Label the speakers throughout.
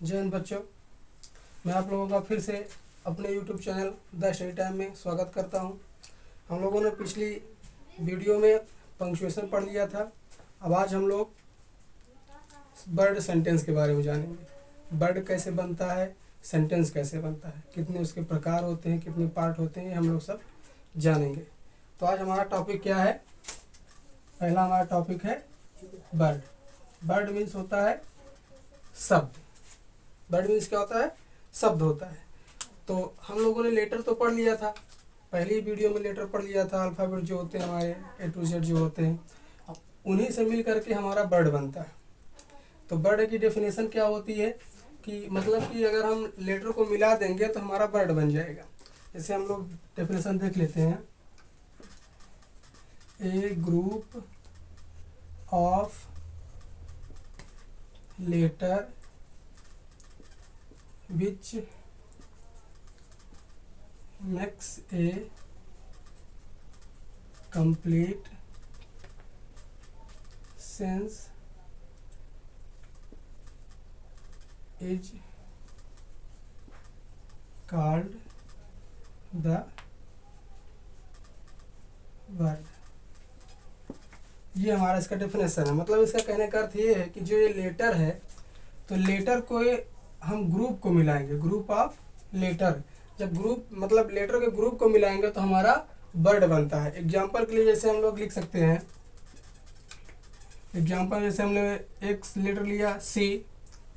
Speaker 1: जय हिंद बच्चों, मैं आप लोगों का फिर से अपने YouTube channel the study time में स्वागत करता हूं। हम लोगों ने पिछली वीडियो में पंक्चुएशन पढ़ लिया था। अब आज हम लोग वर्ड सेंटेंस के बारे में जानेंगे। वर्ड कैसे बनता है, सेंटेंस कैसे बनता है, कितने उसके प्रकार होते हैं, कितने पार्ट होते हैं, हम लोग सब जानेंगे। तो आज हमारा टॉपिक क्या है? पहला हमारा टॉपिक है वर्ड। वर्ड मीन्स होता है शब्द। वर्ड मीन्स क्या होता है? शब्द होता है। तो हम लोगों ने लेटर तो पढ़ लिया था, पहली वीडियो में लेटर पढ़ लिया था। अल्फ़ाबेट जो होते हैं हमारे A to Z जो होते हैं, उन्हीं से मिल करके हमारा वर्ड बनता है। तो वर्ड की डेफिनेशन क्या होती है कि मतलब कि अगर हम लेटर को मिला देंगे तो हमारा वर्ड बन जाएगा। जैसे हम लोग डेफिनेशन देख लेते हैं। A group of letter which makes a complete sense is called the word। ये हमारा इसका डेफिनेशन है। मतलब इसका कहने का अर्थ ये है कि जो ये लेटर है, तो लेटर को हम ग्रुप को मिलाएंगे, ग्रुप ऑफ लेटर। जब ग्रुप मतलब लेटर के ग्रुप को मिलाएंगे तो हमारा वर्ड बनता है। एग्जाम्पल के लिए जैसे हम लोग लिख सकते हैं, एग्जाम्पल जैसे हमने एक लेटर लिया C,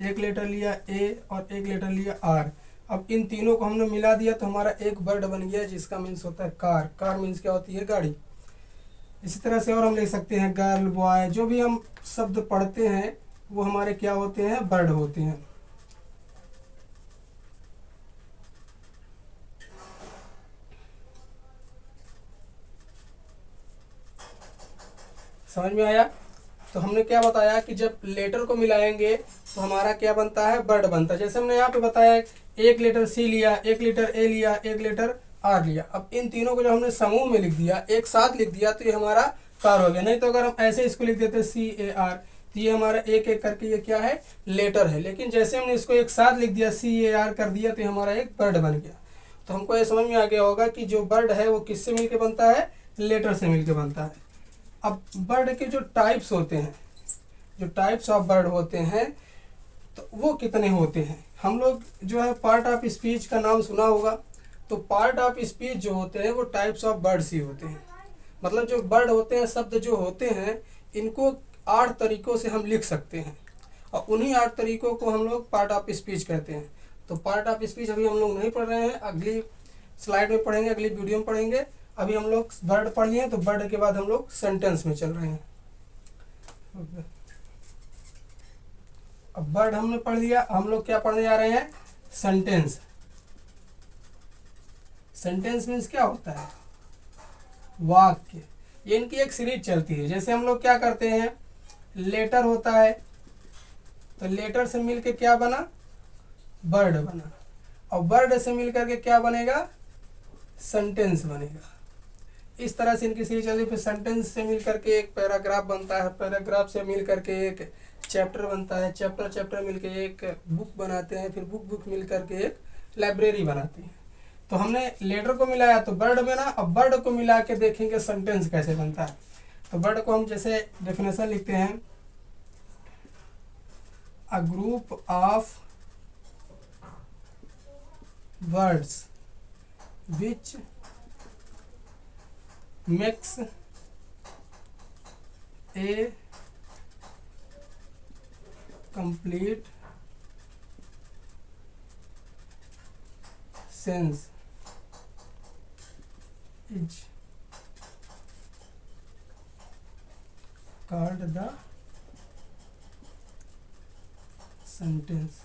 Speaker 1: एक लेटर लिया A और एक लेटर लिया R। अब इन तीनों को हमने मिला दिया तो हमारा एक वर्ड बन गया, जिसका मीन्स होता है कार। कार मीन्स क्या होती है? गाड़ी। इसी तरह से और हम लिख सकते हैं गर्ल, बॉय। जो भी हम शब्द पढ़ते हैं वो हमारे क्या होते हैं? वर्ड होते हैं। समझ में आया? तो हमने क्या बताया कि जब लेटर को मिलाएंगे तो हमारा क्या बनता है? वर्ड बनता है। जैसे हमने यहाँ पे बताया, एक लेटर C लिया, एक लेटर A लिया, एक लेटर R लिया। अब इन तीनों को जब हमने समूह में लिख दिया, एक साथ लिख दिया, तो ये हमारा कार हो गया। नहीं तो अगर हम ऐसे इसको लिख देते CAR, तो ये हमारा एक एक करके ये क्या है? लेटर है। लेकिन जैसे हमने इसको एक साथ लिख दिया, CAR कर दिया, तो हमारा एक वर्ड बन गया। तो हमको ये समझ में आ गया होगा कि जो वर्ड है वो किससे मिलके बनता है? लेटर से मिलके बनता है। अब वर्ड के जो टाइप्स होते हैं, जो टाइप्स ऑफ वर्ड होते हैं, तो वो कितने होते हैं? हम लोग जो है पार्ट ऑफ स्पीच का नाम सुना होगा। तो पार्ट ऑफ स्पीच जो होते हैं वो टाइप्स ऑफ वर्ड्स ही होते हैं। मतलब जो वर्ड होते हैं, शब्द जो होते हैं, इनको 8 तरीकों से हम लिख सकते हैं और उन्हीं 8 तरीकों को हम लोग पार्ट ऑफ स्पीच कहते हैं। तो पार्ट ऑफ स्पीच अभी हम लोग नहीं पढ़ रहे हैं, अगली स्लाइड में पढ़ेंगे, अगली वीडियो में पढ़ेंगे। अभी हम लोग वर्ड पढ़ लिए, तो वर्ड के बाद हम लोग सेंटेंस में चल रहे हैं। अब वर्ड हमने पढ़ लिया, हम लोग क्या पढ़ने जा रहे हैं? सेंटेंस। सेंटेंस मीन्स क्या होता है? वाक्य। ये इनकी एक सीरीज चलती है। जैसे हम लोग क्या करते हैं, लेटर होता है, तो लेटर से मिलके क्या बना? वर्ड बना। और वर्ड से मिल करके क्या बनेगा? सेंटेंस बनेगा। इस तरह से इनकी सीरीज चलती है। फिर सेंटेंस से मिल करके एक पैराग्राफ बनता है, पैराग्राफ से मिल करके एक चैप्टर बनता है, चैप्टर मिलके एक बुक बनाते हैं, फिर बुक मिल करके एक लाइब्रेरी बनाती है। तो हमने लेटर को मिलाया तो वर्ड बना। अब वर्ड को मिला के देखेंगे सेंटेंस कैसे बनता है। तो वर्ड को हम जैसे डेफिनेशन लिखते हैं, a group of words which makes a complete sense is called the sentence।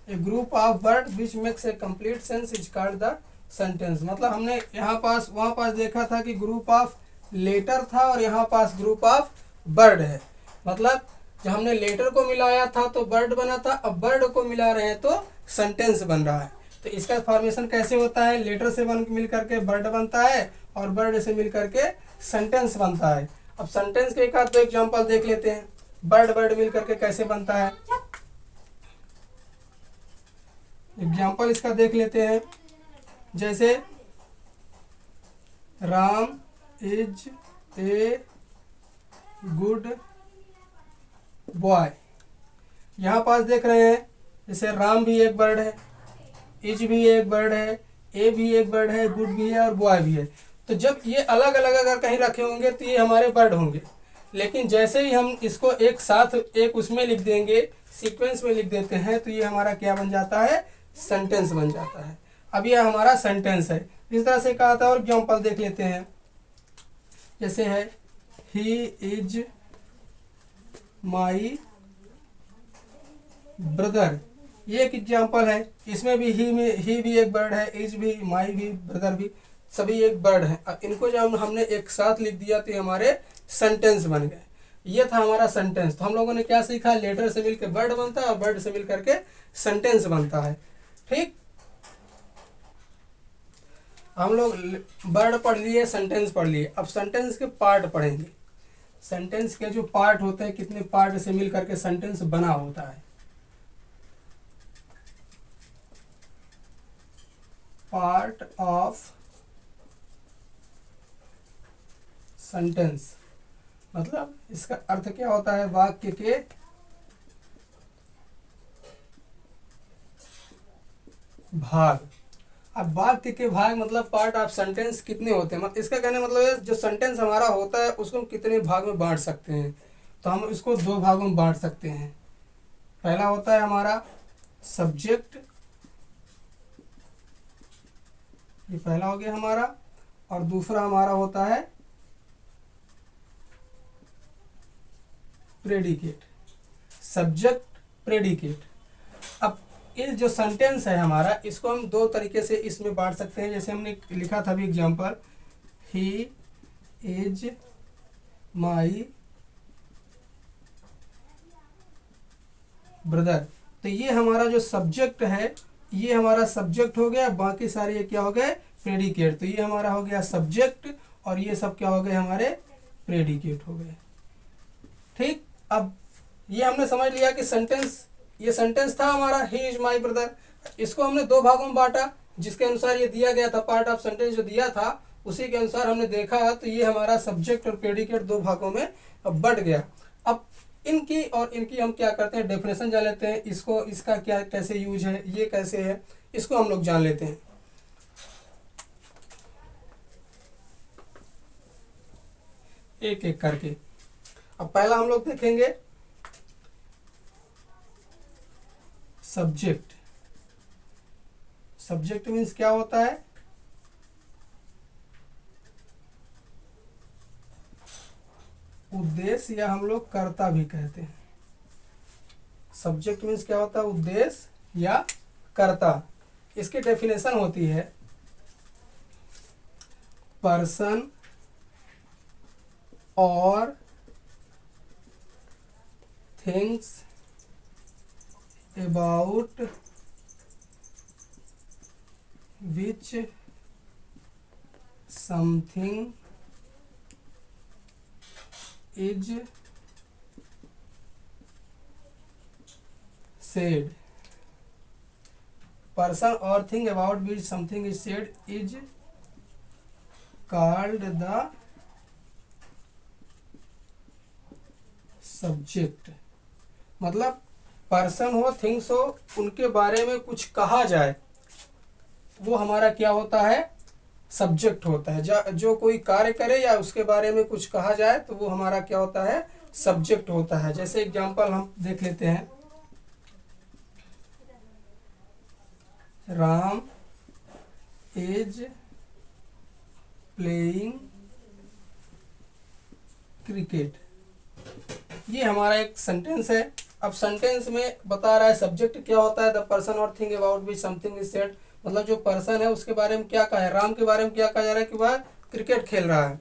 Speaker 1: A group of words which makes a complete sense is called the sentence. मतलब हमने यहाँ पास वहाँ पास देखा था कि ग्रुप ऑफ लेटर था और यहाँ पास ग्रुप ऑफ वर्ड है। मतलब जब हमने लेटर को मिलाया था तो वर्ड बना था, अब वर्ड को मिला रहे हैं तो सेंटेंस बन रहा है। तो इसका फॉर्मेशन कैसे होता है? लेटर से मिल करके वर्ड बनता है और वर्ड से मिल करके सेंटेंस बनता है। अब सेंटेंस के एक आध दो एग्जाम्पल देख लेते हैं, वर्ड वर्ड मिल करके कैसे बनता है। एग्जाम्पल इसका देख लेते हैं। जैसे Ram is a good boy. यहाँ पास देख रहे हैं, जैसे राम भी एक वर्ड है, इज भी एक वर्ड है, ए भी एक वर्ड है, गुड भी है और बॉय भी है। तो जब ये अलग अलग अगर कहीं रखे होंगे तो ये हमारे वर्ड होंगे, लेकिन जैसे ही हम इसको एक साथ एक उसमें लिख देंगे, सीक्वेंस में लिख देते हैं, तो ये हमारा क्या बन जाता है, सेंटेंस बन जाता है। अब ये हमारा सेंटेंस है। इस तरह से कहा था और एग्जाम्पल देख लेते हैं। जैसे है ही इज माई ब्रदर, ये एक एग्जाम्पल है। इसमें भी ही भी एक वर्ड है, इज भी, माई भी, ब्रदर भी, सभी एक वर्ड है। अब इनको जब हमने एक साथ लिख दिया तो हमारे सेंटेंस बन गए। ये था हमारा सेंटेंस। तो हम लोगों ने क्या सीखा, लेटर से मिलकर वर्ड बनता है और वर्ड से मिल करके सेंटेंस बनता है। ठीक, हम लोग वर्ड पढ़ लिए, सेंटेंस पढ़ लिए, अब सेंटेंस के पार्ट पढ़ेंगे। सेंटेंस के जो पार्ट होते हैं, कितने पार्ट से मिल करके सेंटेंस बना होता है। पार्ट ऑफ सेंटेंस मतलब इसका अर्थ क्या होता है, वाक्य के भाग। अब वाक्य के भाग मतलब पार्ट ऑफ सेंटेंस कितने होते हैं, मतलब इसका कहने मतलब है जो सेंटेंस हमारा होता है उसको हम कितने भाग में बांट सकते हैं। तो हम इसको दो भागों में बांट सकते हैं। पहला होता है हमारा सब्जेक्ट, ये पहला हो गया हमारा, और दूसरा हमारा होता है प्रेडिकेट, सब्जेक्ट प्रेडिकेट। अब ये जो सेंटेंस है हमारा, इसको हम दो तरीके से इसमें बांट सकते हैं। जैसे हमने लिखा था अभी example, he is my brother. तो ये हमारा जो सब्जेक्ट है, ये हमारा सब्जेक्ट हो गया, बाकी सारे ये क्या हो गए, प्रेडिकेट। तो ये हमारा हो गया सब्जेक्ट और ये सब क्या हो गए, हमारे प्रेडिकेट हो गए। ठीक, अब ये हमने समझ लिया कि सेंटेंस, ये सेंटेंस था हमारा ही इज माई ब्रदर। इसको हमने दो भागों में बांटा, जिसके अनुसार ये दिया गया था, पार्ट ऑफ सेंटेंस जो दिया था उसी के अनुसार हमने देखा। तो ये हमारा सब्जेक्ट और प्रेडिकेट दो भागों में बढ़ गया। अब इनकी और इनकी हम क्या करते हैं, डेफिनेशन जान लेते हैं। इसको, इसका क्या कैसे यूज है, ये कैसे है, इसको हम लोग जान लेते हैं। एक एक करके। अब पहला हम लोग देखेंगे सब्जेक्ट। सब्जेक्ट मीन्स क्या होता है, उद्देश्य, या हम लोग कर्ता भी कहते हैं। सब्जेक्ट मीन्स क्या होता है, उद्देश्य या कर्ता। इसकी डेफिनेशन होती है पर्सन और things about which something is said। person or thing about which something is said is called the subject। मतलब पर्सन हो, थिंग्स हो, उनके बारे में कुछ कहा जाए, वो हमारा क्या होता है, सब्जेक्ट होता है। जो कोई कार्य करे या उसके बारे में कुछ कहा जाए तो वो हमारा क्या होता है, सब्जेक्ट होता है। जैसे एग्जांपल हम देख लेते हैं, राम इज प्लेइंग क्रिकेट। ये हमारा एक सेंटेंस है। अब सेंटेंस में बता रहा है सब्जेक्ट क्या होता है, द पर्सन और thing about which something is said. मतलब जो पर्सन है उसके बारे में क्या कहा है, राम के बारे में क्या कहा जा रहा है कि वह क्रिकेट खेल रहा है।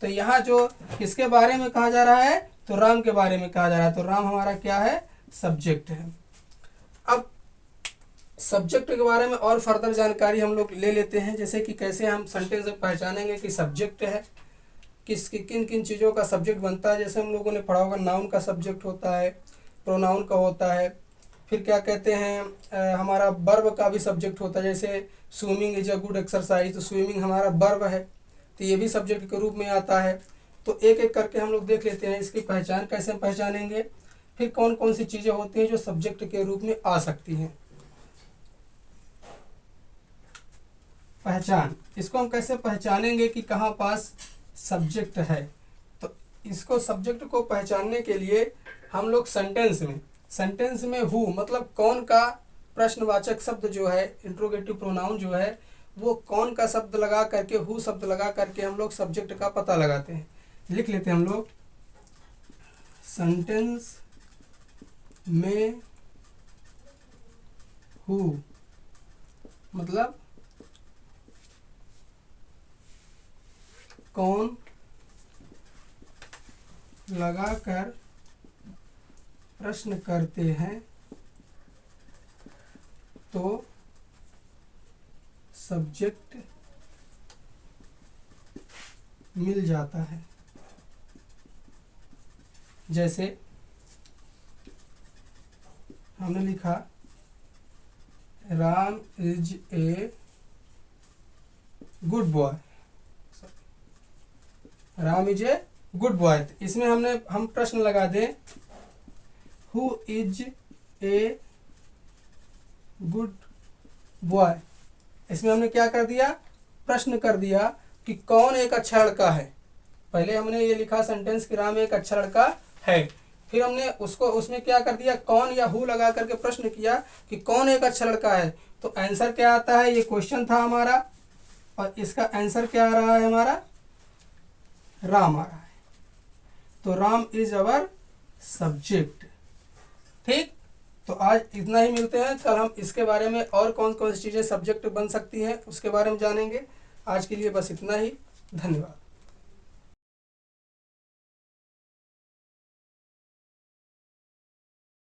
Speaker 1: तो यहाँ जो किसके बारे में कहा जा रहा है, तो राम के बारे में कहा जा रहा है। तो राम हमारा क्या है, सब्जेक्ट है। अब सब्जेक्ट के बारे में और फर्दर जानकारी हम लोग ले लेते हैं। जैसे कि कैसे हम सेंटेंस में पहचानेंगे कि सब्जेक्ट है, किन किन चीज़ों का सब्जेक्ट बनता है। जैसे हम लोगों ने पढ़ा होगा, नाउन का सब्जेक्ट होता है, प्रोनाउन का होता है, फिर क्या कहते हैं हमारा वर्ब का भी सब्जेक्ट होता है, जैसे swimming is a good exercise, तो स्विमिंग हमारा वर्ब है, तो ये भी सब्जेक्ट के रूप में आता है। तो एक एक करके हम लोग देख लेते हैं इसकी पहचान कैसे हम पहचानेंगे, फिर कौन कौन सी चीज़ें होती हैं जो सब्जेक्ट के रूप में आ सकती हैं। पहचान, इसको हम कैसे पहचानेंगे कि कहाँ पास सब्जेक्ट है। तो इसको सब्जेक्ट को पहचानने के लिए हम लोग सेंटेंस में हु मतलब कौन का प्रश्नवाचक शब्द जो है, इंट्रोगेटिव प्रोनाउन जो है, वो कौन का शब्द लगा करके, हु शब्द लगा करके हम लोग सब्जेक्ट का पता लगाते हैं। लिख लेते हैं हम लोग, सेंटेंस में हु मतलब कौन लगाकर प्रश्न करते हैं तो सब्जेक्ट मिल जाता है। जैसे हमने लिखा Ram is a good boy, Ram is a good boy, इसमें हम प्रश्न लगा दें who is a good boy, इसमें हमने क्या कर दिया, प्रश्न कर दिया कि कौन एक अच्छा लड़का है। पहले हमने ये लिखा सेंटेंस कि राम एक अच्छा लड़का है, फिर हमने उसको उसमें क्या कर दिया, कौन या हु लगा करके प्रश्न किया कि कौन एक अच्छा लड़का है। तो आंसर क्या आता है, ये क्वेश्चन था हमारा, और इसका आंसर क्या आ रहा है हमारा, राम आ रहा है। तो राम इज अवर सब्जेक्ट। ठीक, तो आज इतना ही, मिलते हैं कल हम इसके बारे में और कौन कौन सी चीज़ें सब्जेक्ट बन सकती हैं उसके बारे में जानेंगे। आज के लिए बस इतना ही, धन्यवाद।